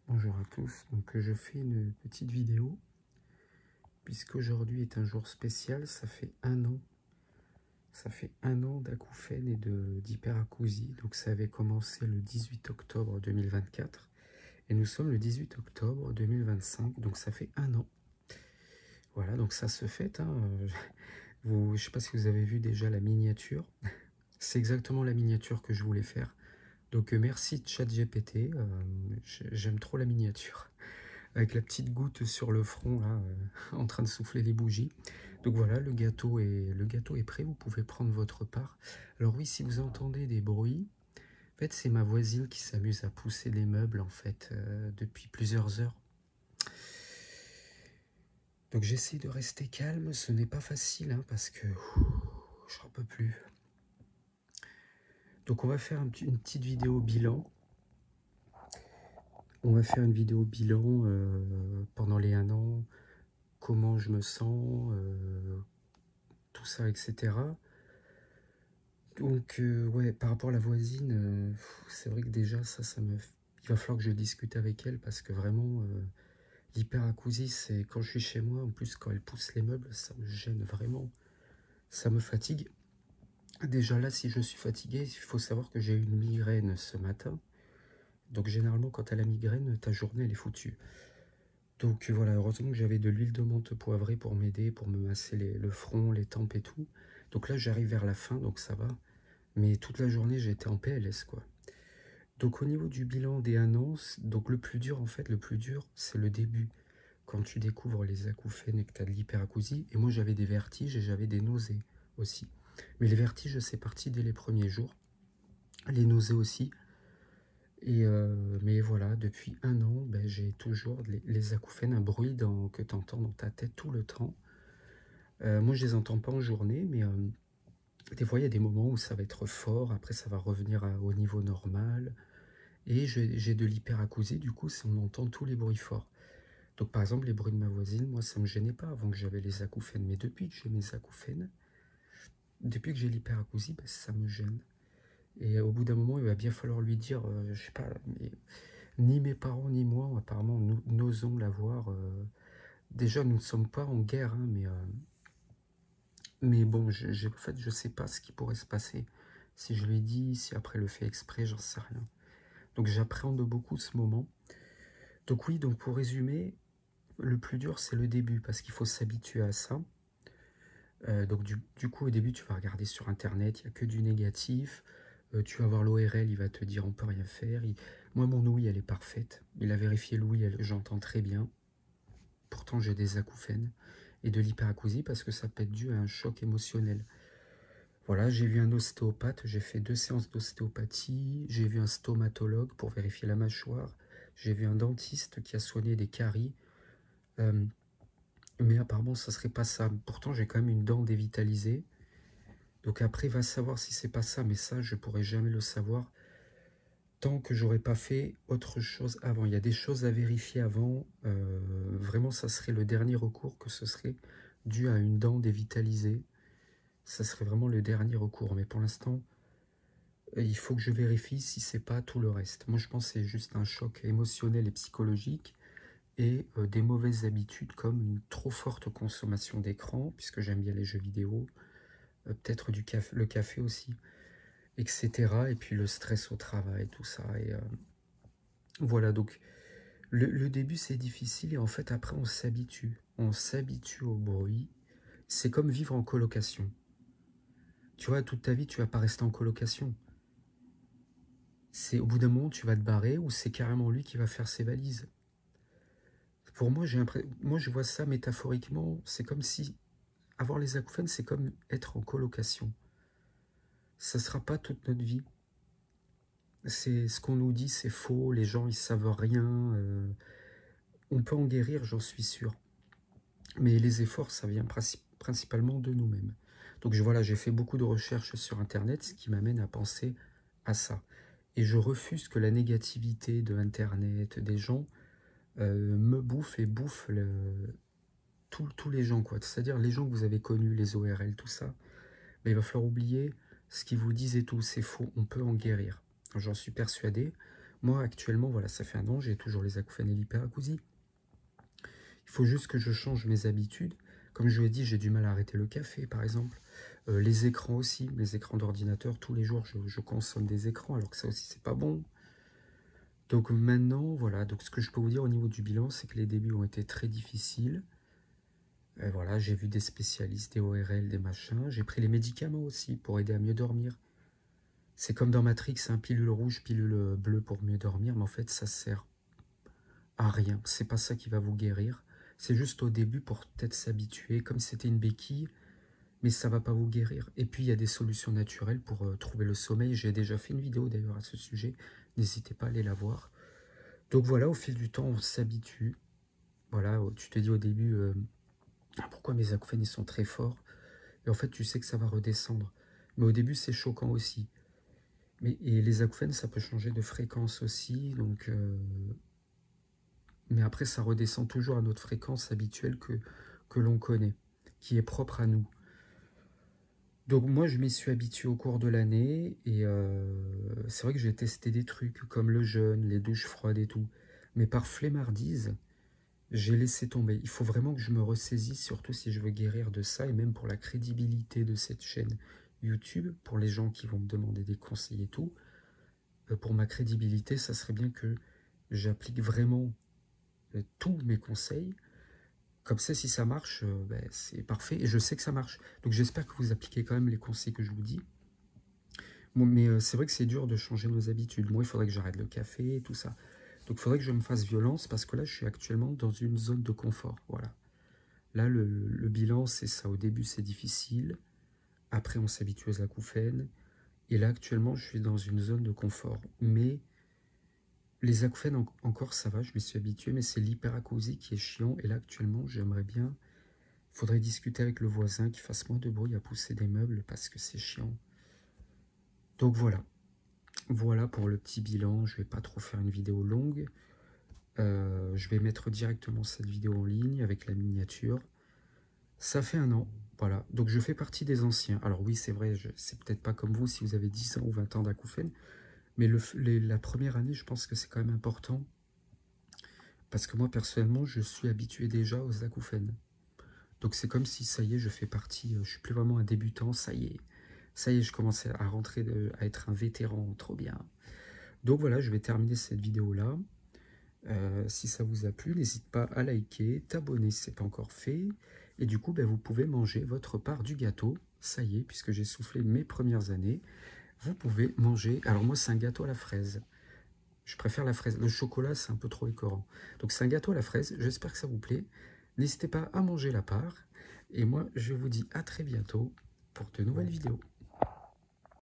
Bonjour à tous, donc je fais une petite vidéo puisqu'aujourd'hui est un jour spécial, ça fait un an d'acouphènes et d'hyperacousie, donc ça avait commencé le 18 octobre 2024 et nous sommes le 18 octobre 2025, donc ça fait un an. Voilà, donc ça se fête, hein. Je ne sais pas si vous avez vu déjà la miniature, c'est exactement la miniature que je voulais faire. Donc merci ChatGPT, j'aime trop la miniature. Avec la petite goutte sur le front, là, en train de souffler les bougies. Donc voilà, le gâteau est prêt, vous pouvez prendre votre part. Alors oui, si vous entendez des bruits, en fait, c'est ma voisine qui s'amuse à pousser les meubles, en fait, depuis plusieurs heures. Donc j'essaie de rester calme, ce n'est pas facile, hein, parce que je n'en peux plus. Donc on va faire une petite vidéo bilan. On va faire une vidéo bilan pendant les 1 an, comment je me sens, tout ça, etc. Donc, ouais, par rapport à la voisine, c'est vrai que déjà, il va falloir que je discute avec elle parce que vraiment, l'hyperacousie, c'est quand je suis chez moi, en plus, quand elle pousse les meubles, ça me gêne vraiment, ça me fatigue. Déjà là, si je suis fatigué, il faut savoir que j'ai eu une migraine ce matin. Donc, généralement, quand tu as la migraine, ta journée, elle est foutue. Donc, voilà, heureusement que j'avais de l'huile de menthe poivrée pour m'aider, pour me masser le front, les tempes et tout. Donc là, j'arrive vers la fin, donc ça va. Mais toute la journée, j'ai été en PLS, quoi. Donc au niveau du bilan des 1 an, donc le plus dur, en fait, le plus dur, c'est le début. Quand tu découvres les acouphènes et que tu as de l'hyperacousie. Et moi, j'avais des vertiges et j'avais des nausées aussi. Mais les vertiges, c'est parti dès les premiers jours. Les nausées aussi. Mais voilà, depuis 1 an, ben, j'ai toujours les acouphènes, un bruit que tu entends dans ta tête tout le temps. Moi, je les entends pas en journée, mais des fois, il y a des moments où ça va être fort. Après, ça va revenir au niveau normal. Et j'ai de l'hyperacousie, du coup, on entend tous les bruits forts. Donc, par exemple, les bruits de ma voisine, moi, ça ne me gênait pas avant que j'avais les acouphènes. Mais depuis que j'ai mes acouphènes, depuis que j'ai l'hyperacousie, ben, ça me gêne. Et au bout d'un moment, il va bien falloir lui dire, je sais pas, mais, ni mes parents ni moi, apparemment, nous n'osons l'avoir. Déjà, nous ne sommes pas en guerre, hein, mais bon, en fait, je sais pas ce qui pourrait se passer. Si je lui dis, si après le fait exprès, j'en sais rien. Donc, j'appréhende beaucoup ce moment. Donc oui, donc pour résumer, le plus dur, c'est le début, parce qu'il faut s'habituer à ça. Donc du coup, au début, tu vas regarder sur Internet, il n'y a que du négatif. Tu vas voir l'ORL, il va te dire on peut rien faire. Moi, mon ouïe, elle est parfaite. Il a vérifié l'ouïe, j'entends très bien. Pourtant, j'ai des acouphènes et de l'hyperacousie parce que ça peut être dû à un choc émotionnel. Voilà, j'ai vu un ostéopathe, j'ai fait 2 séances d'ostéopathie. J'ai vu un stomatologue pour vérifier la mâchoire. J'ai vu un dentiste qui a soigné des caries. Mais apparemment, ça serait pas ça. Pourtant, j'ai quand même une dent dévitalisée. Donc après, va savoir si c'est pas ça. Mais ça, je pourrais jamais le savoir tant que j'aurais pas fait autre chose avant. Il y a des choses à vérifier avant. Vraiment, ça serait le dernier recours que ce serait dû à une dent dévitalisée. Ça serait vraiment le dernier recours. Mais pour l'instant, il faut que je vérifie si c'est pas tout le reste. Moi, je pense que c'est juste un choc émotionnel et psychologique. Et des mauvaises habitudes comme une trop forte consommation d'écran, puisque j'aime bien les jeux vidéo, peut-être le café aussi, etc. Et puis le stress au travail, tout ça. Et voilà, donc le début c'est difficile et en fait après on s'habitue. On s'habitue au bruit. C'est comme vivre en colocation. Tu vois, toute ta vie tu vas pas rester en colocation. C'est au bout d'un moment tu vas te barrer ou c'est carrément lui qui va faire ses valises. Pour moi, moi je vois ça métaphoriquement, c'est comme si avoir les acouphènes, c'est comme être en colocation. Ça ne sera pas toute notre vie. C'est ce qu'on nous dit, c'est faux, les gens ils savent rien. On peut en guérir, j'en suis sûr. Mais les efforts, ça vient principalement de nous-mêmes. Donc voilà, j'ai fait beaucoup de recherches sur Internet, ce qui m'amène à penser à ça. Et je refuse que la négativité de Internet, des gens, me bouffe et bouffe tous les gens, quoi. C'est-à-dire les gens que vous avez connus, les ORL, tout ça. Mais il va falloir oublier ce qu'ils vous disent et tout, c'est faux, on peut en guérir. J'en suis persuadé. Moi, actuellement, voilà, ça fait 1 an, j'ai toujours les acouphènes et l'hyperacousie. Il faut juste que je change mes habitudes. Comme je vous l'ai dit, j'ai du mal à arrêter le café, par exemple. Les écrans aussi, les écrans d'ordinateur, tous les jours, je consomme des écrans, alors que ça aussi, c'est pas bon. Donc maintenant, voilà, donc ce que je peux vous dire au niveau du bilan, c'est que les débuts ont été très difficiles. Et voilà, j'ai vu des spécialistes, des ORL, des machins. J'ai pris les médicaments aussi pour aider à mieux dormir. C'est comme dans Matrix, hein, pilule rouge, pilule bleue pour mieux dormir, mais en fait, ça sert à rien. C'est pas ça qui va vous guérir. C'est juste au début pour peut-être s'habituer, comme si c'était une béquille, mais ça va pas vous guérir. Et puis, il y a des solutions naturelles pour trouver le sommeil. J'ai déjà fait une vidéo d'ailleurs à ce sujet. N'hésitez pas à aller la voir. Donc voilà, au fil du temps, on s'habitue. Voilà, tu te dis au début, pourquoi mes acouphènes ils sont très forts? Et en fait, tu sais que ça va redescendre. Mais au début, c'est choquant aussi. Et les acouphènes, ça peut changer de fréquence aussi. Donc, mais après, ça redescend toujours à notre fréquence habituelle que l'on connaît, qui est propre à nous. Donc moi, je m'y suis habitué au cours de l'année. Et c'est vrai que j'ai testé des trucs comme le jeûne, les douches froides et tout. Mais par flemmardise, j'ai laissé tomber. Il faut vraiment que je me ressaisisse, surtout si je veux guérir de ça, et même pour la crédibilité de cette chaîne YouTube, pour les gens qui vont me demander des conseils et tout. Pour ma crédibilité, ça serait bien que j'applique vraiment tous mes conseils. Comme ça, si ça marche, ben, c'est parfait. Et je sais que ça marche. Donc j'espère que vous appliquez quand même les conseils que je vous dis. Bon, mais c'est vrai que c'est dur de changer nos habitudes. Moi, il faudrait que j'arrête le café et tout ça. Donc il faudrait que je me fasse violence parce que là, je suis actuellement dans une zone de confort. Voilà. Là, le bilan, c'est ça. Au début, c'est difficile. Après, on s'habitue aux acouphènes. Et là, actuellement, je suis dans une zone de confort. Mais les acouphènes, encore, ça va, je me suis habitué. Mais c'est l'hyperacousie qui est chiant. Et là, actuellement, j'aimerais bien... Il faudrait discuter avec le voisin qui fasse moins de bruit à pousser des meubles parce que c'est chiant. Donc voilà. Voilà pour le petit bilan. Je ne vais pas trop faire une vidéo longue. Je vais mettre directement cette vidéo en ligne avec la miniature. Ça fait 1 an, voilà. Donc je fais partie des anciens. Alors oui, c'est vrai, c'est peut-être pas comme vous si vous avez 10 ans ou 20 ans d'acouphènes, mais la première année, je pense que c'est quand même important. Parce que moi, personnellement, je suis habitué déjà aux acouphènes. Donc c'est comme si, ça y est, je fais partie, je suis plus vraiment un débutant, ça y est. Ça y est, je commence à rentrer, à être un vétéran, trop bien. Donc voilà, je vais terminer cette vidéo-là. Si ça vous a plu, n'hésitez pas à liker, t'abonner si ce n'est pas encore fait. Et du coup, ben, vous pouvez manger votre part du gâteau. Ça y est, puisque j'ai soufflé mes premières années, vous pouvez manger. Alors moi, c'est un gâteau à la fraise. Je préfère la fraise. Le chocolat, c'est un peu trop écœurant. Donc c'est un gâteau à la fraise. J'espère que ça vous plaît. N'hésitez pas à manger la part. Et moi, je vous dis à très bientôt pour de nouvelles vidéos.